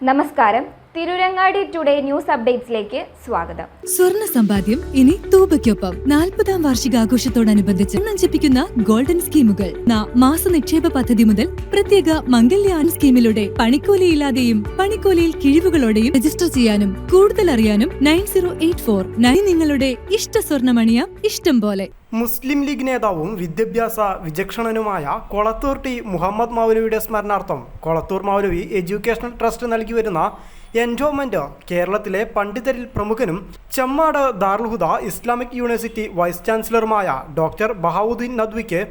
നമസ്കാരം. Tirurangadi today news അപ്ഡേറ്റ്സിലേക്ക് സ്വാഗതം. സ്വർണ്ണ സമ്പാദ്യം ഇനി തൂബയ്ക്കൊപ്പം 40ാം വാർഷികാഘോഷത്തോടനുബന്ധിച്ച് നഞ്ചിപ്പിക്കുന്ന ഗോൾഡൻ സ്കീമുകൾ. മാസ നിക്ഷേപ പദ്ധതി മുതൽ പ്രത്യേക മംഗല്യാൻ സ്കീമിലൂടെ പണിക്കൂലിയില്ലാതെയും പണിക്കൂലിയിൽ കിഴിവുകളോടെയും രജിസ്റ്റർ ചെയ്യാനും കൂടുതൽ അറിയാനും 9084 നിങ്ങളുടെ ഇഷ്ട സ്വർണ്ണമണിയാം ഇഷ്ടം പോലെ. മുസ്ലിം ലീഗ് നേതാവും വിദ്യാഭ്യാസ വിചക്ഷണനുമായ കൊളത്തൂർ ടി മുഹമ്മദ് മൗലവിയുടെ സ്മരണാർത്ഥം കൊളത്തൂർ മൗലവി എഡ്യൂക്കേഷണൽ ട്രസ്റ്റ് നൽകി വരുന്ന എൻഡോമെന്റ് കേരളത്തിലെ പണ്ഡിതരിൽ പ്രമുഖനും Chemmad Darul Islamic university vice ചാൻസലറുമായ ഡോക്ടർ ബഹാവുദ്ദീൻ നദ്വിക്ക്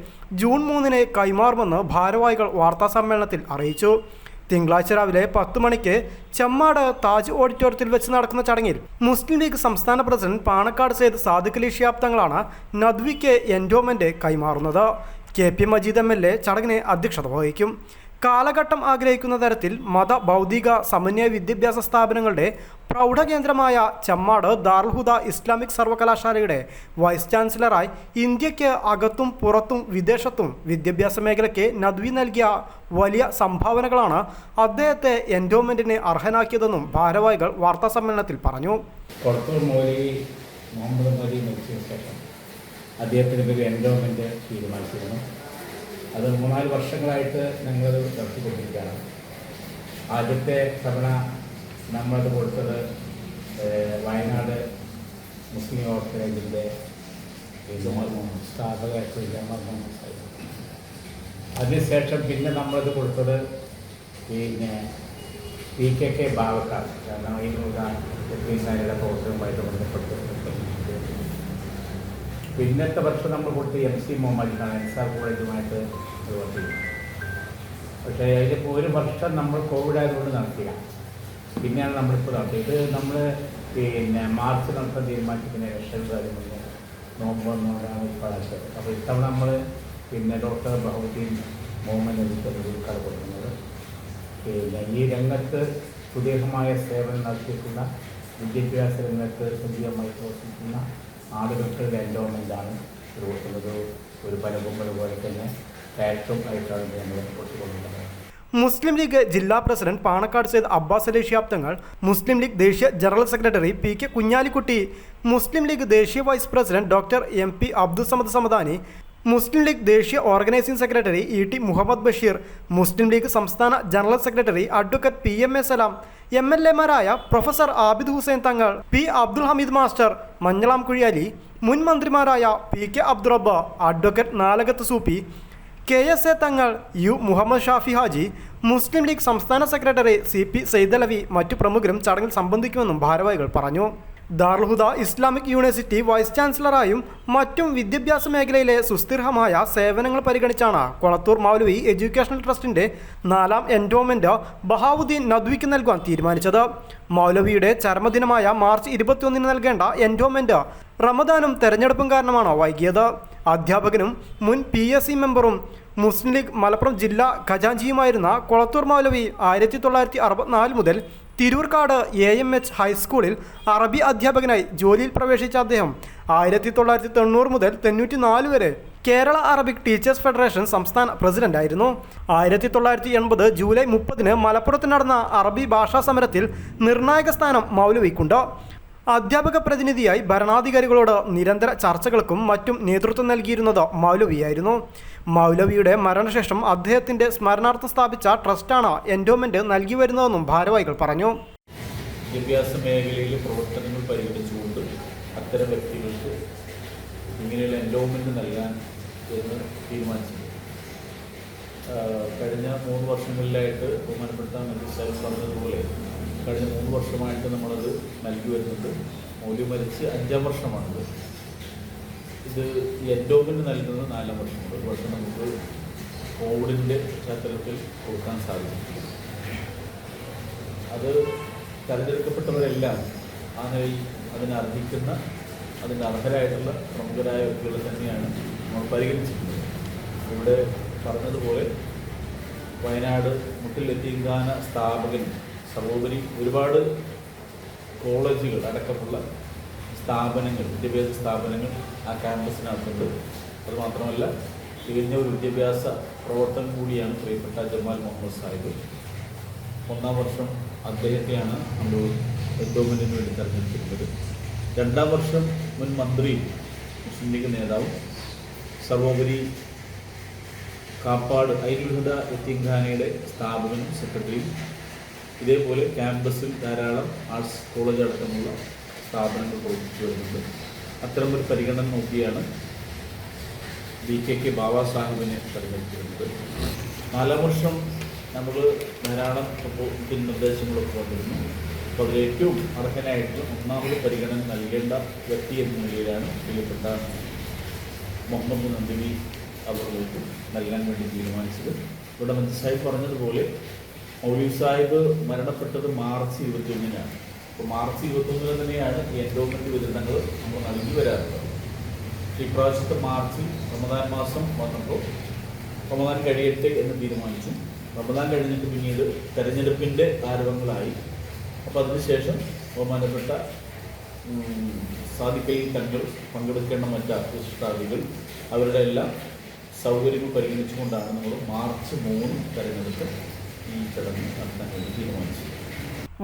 ജൂൺ 3 കൈമാറുമെന്ന് ഭാരവാഹികൾ വാർത്താസമ്മേളനത്തിൽ അറിയിച്ചു. തിങ്കളാഴ്ച രാവിലെ 10 മണിക്ക് ചെമ്മാട് താജ് ഓഡിറ്റോറിയത്തിൽ വെച്ച് നടക്കുന്ന ചടങ്ങിൽ മുസ്ലിം ലീഗ് സംസ്ഥാന പ്രസിഡന്റ് പാണക്കാട് സയ്യിദ് സാദിഖ് അലി ശിഹാബ് തങ്ങളാണ് നദ്വിക്ക് എൻഡോമെന്റ് കൈമാറുന്നത്. KP മജീദ് MLA ചടങ്ങിന് അധ്യക്ഷത വഹിക്കും. കാലഘട്ടം ആഗ്രഹിക്കുന്ന തരത്തിൽ മത ഭൗതിക സമന്വയ വിദ്യാഭ്യാസ സ്ഥാപനങ്ങളുടെ പ്രൗഢകേന്ദ്രമായ ചെമ്മാട് ദാറുൽ ഇസ്ലാമിക് സർവകലാശാലയുടെ വൈസ് ചാൻസലറായി ഇന്ത്യക്ക് അകത്തും പുറത്തും വിദേശത്തും വിദ്യാഭ്യാസ മേഖലയ്ക്ക് നദ്വി നൽകിയ വലിയ സംഭാവനകളാണ് അദ്ദേഹത്തെ എൻഡോമെന്റിന് അർഹനാക്കിയതെന്നും ഭാരവാഹികൾ വാർത്താസമ്മേളനത്തിൽ പറഞ്ഞു. അദ്ദേഹത്തിന് എൻഡോമെന്റ് തീരുമാനിച്ചിരുന്നു. അത് 3-4 വർഷങ്ങളായിട്ട് ഞങ്ങളത് നടത്തിക്കൊണ്ടിരിക്കുകയാണ്. ആദ്യത്തെ തവണ നമ്മളത് കൊടുത്തത് വയനാട് മുസ്ലിം ഓർഫനേജിൻ്റെ സ്ഥാപകമായിട്ടുള്ള ജമാൽ മുഹമ്മദ് സാഹിബ്. അതിനുശേഷം പിന്നെ നമ്മളത് കൊടുത്തത് പിന്നെ PKK ബാവക്കാട്, കാരണം ഇതിനുള്ള പ്രവർത്തനവുമായിട്ട് ബന്ധപ്പെട്ട്. പിന്നത്തെ വർഷം നമ്മൾ കൊടുത്ത് MC മുഹമ്മദിനാണ് NSR കോളേജുമായിട്ട് വർക്ക് ചെയ്തു. പക്ഷേ അതിലിപ്പോൾ 1 വർഷം നമ്മൾ കോവിഡ് ആയതുകൊണ്ട് നടത്തില്ല. പിന്നെയാണ് നമ്മളിപ്പോൾ നടത്തിയത്. നമ്മൾ പിന്നെ മാർച്ച് നടത്താൻ തീരുമാനിച്ചു. പിന്നെ ഇലക്ഷൻ കാര്യങ്ങൾ നോക്കുമ്പോഴാണ് ഇപ്പോൾ അടച്ചത്. അപ്പോൾ ഇത്തവണ നമ്മൾ പിന്നെ ഡോക്ടർ ബഹുദ്ദീൻ മുഹമ്മദ് നബിക്കാണ് കൊടുക്കുന്നത്. പിന്നെ ഈ രംഗത്ത് സുദീർഘമായ സേവനം നടത്തിയിട്ടുള്ള വിദ്യാഭ്യാസ രംഗത്ത് സജീവമായി പ്രവർത്തിക്കുന്ന ആളുകൾക്ക് എൻഡോമെൻ്റാണ് കൊടുക്കുന്നത്. ഒരു പലകുമ്പൽ പോലെ തന്നെ ഫാക്ടറും ആയിട്ടാണ് നമ്മൾ കൊടുത്തുകൊണ്ടുള്ളത്. മുസ്ലിം ലീഗ് ജില്ലാ പ്രസിഡന്റ് പാണക്കാട് സയ്യിദ് അബ്ബാസ് അലി ശിഹാബ് തങ്ങൾ, മുസ്ലിം ലീഗ് ദേശീയ general secretary PK Kunhalikutty, Muslim League ദേശീയ vice president doctor MP Abdul Samad Samadani, Muslim League ദേശീയ organising secretary ET Muhammad Basheer, Muslim League സംസ്ഥാന general secretary advocate PMA Salam, MLA മാരായ professor Abid Hussain Thangal, P Abdul Hameed master, Manjalam Kuzhiyali, മുൻ മന്ത്രിമാരായ PK Abdurabb, advocate Nalakath Soopy, KSA Thangal, U Muhammad Shafi Haji, മുസ്ലിം ലീഗ് സംസ്ഥാന സെക്രട്ടറി CP സൈദലവി മറ്റു പ്രമുഖരും ചടങ്ങിൽ സംബന്ധിക്കുമെന്നും ഭാരവാഹികൾ പറഞ്ഞു. ദാറുൽ ഇസ്ലാമിക് യൂണിവേഴ്സിറ്റി വൈസ് ചാൻസലറായും മറ്റും വിദ്യാഭ്യാസ മേഖലയിലെ സുസ്ഥിരമായ സേവനങ്ങൾ പരിഗണിച്ചാണ് കൊളത്തൂർ മൗലവി എഡ്യൂക്കേഷണൽ ട്രസ്റ്റിൻ്റെ 4ാം എൻഡോമെന്റ് ബഹാവുദ്ദീൻ നദ്വിക്ക് നൽകാൻ തീരുമാനിച്ചത്. മൗലവിയുടെ ചരമദിനമായ മാർച്ച് 21 നൽകേണ്ട എൻഡോമെന്റ് റമദാനും തെരഞ്ഞെടുപ്പും കാരണമാണ് വൈകിയത്. അധ്യാപകനും മുൻ PSC മെമ്പറും മുസ്ലിം ലീഗ് മലപ്പുറം ജില്ലാ ഖജാൻജിയുമായിരുന്ന കൊളത്തൂർ മൗലവി 1964 മുതൽ തിരൂർക്കാട് AMH ഹൈസ്കൂളിൽ അറബി അധ്യാപകനായി ജോലിയിൽ പ്രവേശിച്ച അദ്ദേഹം 1990 മുതൽ 94 വരെ കേരള അറബിക് ടീച്ചേഴ്സ് ഫെഡറേഷൻ സംസ്ഥാന പ്രസിഡന്റായിരുന്നു. 1980 ജൂലൈ 30 മലപ്പുറത്ത് നടന്ന അറബി ഭാഷാ സമരത്തിൽ നിർണായക സ്ഥാനം മൗലവിക്കുണ്ട്. അധ്യാപക പ്രതിനിധിയായി ഭരണാധികാരികളോട് നിരന്തര ചർച്ചകൾക്കും മറ്റും നേതൃത്വം നൽകിയിരുന്നത് മൗലവിയായിരുന്നു. മൗലവിയുടെ മരണശേഷം അദ്ദേഹത്തിൻ്റെ സ്മരണാർത്ഥം സ്ഥാപിച്ച ട്രസ്റ്റാണ് എൻഡോമെന്റ് നൽകി വരുന്നതെന്നും ഭാരവാഹികൾ പറഞ്ഞു. വിദ്യാഭ്യാസ മേഖലയിലെ പ്രവർത്തനങ്ങൾ പരിഗണിച്ചുകൊണ്ട് അത്തരം വ്യക്തികൾക്ക് ഇങ്ങനെയുള്ള എൻഡോമെന്റ് നൽകാൻ എന്ന് തീരുമാനിച്ചു. കഴിഞ്ഞ 3 വർഷങ്ങളിലായിട്ട് ബഹുമാനപ്പെട്ട മന്ത്രി പറഞ്ഞതുപോലെ കഴിഞ്ഞ 3 വർഷമായിട്ട് നമ്മളത് നൽകി വരുന്നുണ്ട്. മൗലവി മരിച്ച് 5ാം വർഷമാണത്. ഇത് എൻഡോമെന്റ് നൽകുന്നത് 4ാം വർഷമാണ്. 1 വർഷം നമുക്ക് കോവിഡിൻ്റെ പശ്ചാത്തലത്തിൽ കൊടുക്കാൻ സാധിക്കും. അത് തിരഞ്ഞെടുക്കപ്പെട്ടവരെല്ലാം ആ നിലയിൽ അതിനർഹിക്കുന്ന അതിന് അർഹരായിട്ടുള്ള പ്രമുഖരായ വ്യക്തികളെ തന്നെയാണ് നമ്മൾ പരിഗണിച്ചിട്ടുള്ളത്. ഇവിടെ പറഞ്ഞതുപോലെ വയനാട് മുട്ടിൽ യതീംഖാന സ്ഥാപകൻ, സർവോപരി ഒരുപാട് കോളേജുകൾ അടക്കമുള്ള സ്ഥാപനങ്ങൾ, വിദ്യാഭ്യാസ സ്ഥാപനങ്ങൾ ആ ക്യാമ്പസിനകത്തുണ്ട്. അതുമാത്രമല്ല തികഞ്ഞ ഒരു വിദ്യാഭ്യാസ പ്രവർത്തനം കൂടിയാണ് പ്രിയപ്പെട്ട ജമാൽ മുഹമ്മദ് സാഹിബ്. ഒന്നാം വർഷം അദ്ദേഹത്തെയാണ് നമ്മൾ എൻഡോമെൻറ്റിന് വേണ്ടി തെരഞ്ഞെടുത്തിരുന്നത്. രണ്ടാം വർഷം മുൻ മന്ത്രിയും മുസ്ലിം ലീഗ് നേതാവും സർവോപരി കാപ്പാട് ഐലുൽഹുദ യത്തീംഖാനയുടെ സ്ഥാപകനും സെക്രട്ടറിയും ഇതേപോലെ ക്യാമ്പസിൽ ധാരാളം ആർട്സ് കോളേജ് അടക്കമുള്ള സ്ഥാപനങ്ങൾ പ്രവർത്തിച്ചു വരുന്നുണ്ട്. അത്തരമൊരു പരിഗണന നോക്കിയാണ് DKK ബാബാ സാഹിബിനെ തെരഞ്ഞെടുത്തിരുന്നത്. 4 വർഷം നമ്മൾ ധാരാളം നിർദ്ദേശങ്ങളൊക്കെ വന്നിരുന്നു. അപ്പോൾ അതിൽ ഏറ്റവും അർഹനായിട്ട് ഒന്നാമത് പരിഗണന നൽകേണ്ട വ്യക്തി എന്ന നിലയിലാണ് പ്രിയപ്പെട്ട മുഹമ്മദ് നന്ദിനി അവർക്ക് നൽകാൻ വേണ്ടി തീരുമാനിച്ചത്. ഇവിടെ മന്ത്രി സാഹിബ് പറഞ്ഞതുപോലെ മൗലവി സാഹിബ് മരണപ്പെട്ടത് മാർച്ച് 21-നാണ്. അപ്പോൾ മാർച്ച് 21 തന്നെയാണ് ഈ എൻഡോമെൻറ്റ് വിതരണങ്ങൾ നമ്മൾ നൽകി വരാറുള്ളത്. ഇപ്രാവശ്യത്തെ മാർച്ചിൽ റമദാൻ മാസം വന്നപ്പോൾ റമദാൻ കഴിയട്ടെ എന്ന് തീരുമാനിച്ചു. റമദാൻ കഴിഞ്ഞിട്ട് പിന്നീട് തെരഞ്ഞെടുപ്പിൻ്റെ ആരവങ്ങളായി. അപ്പോൾ അതിനുശേഷം ബഹുമാനപ്പെട്ട സാദിഖലി തങ്ങൾ പങ്കെടുക്കേണ്ട മറ്റ് അഭിഷ്ടാദികൾ അവരുടെ എല്ലാം സൗകര്യങ്ങൾ പരിഗണിച്ചുകൊണ്ടാണ് നമ്മൾ മാർച്ച് 3 തെരഞ്ഞെടുപ്പ് ഈ ചടങ്ങ് നടത്താൻ വേണ്ടി തീരുമാനിച്ചത്.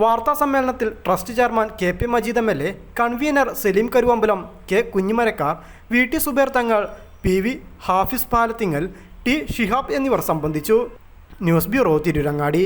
വാർത്താ സമ്മേളനത്തിൽ trust chairman KP Majeed MLA, convener Saleem Karuvambalam, K Kunhimarakkar, VT Subair Thangal, PV Hafis Palathingal, T Shihab എന്നിവർ സംബന്ധിച്ചു. News bureau, Tirurangadi.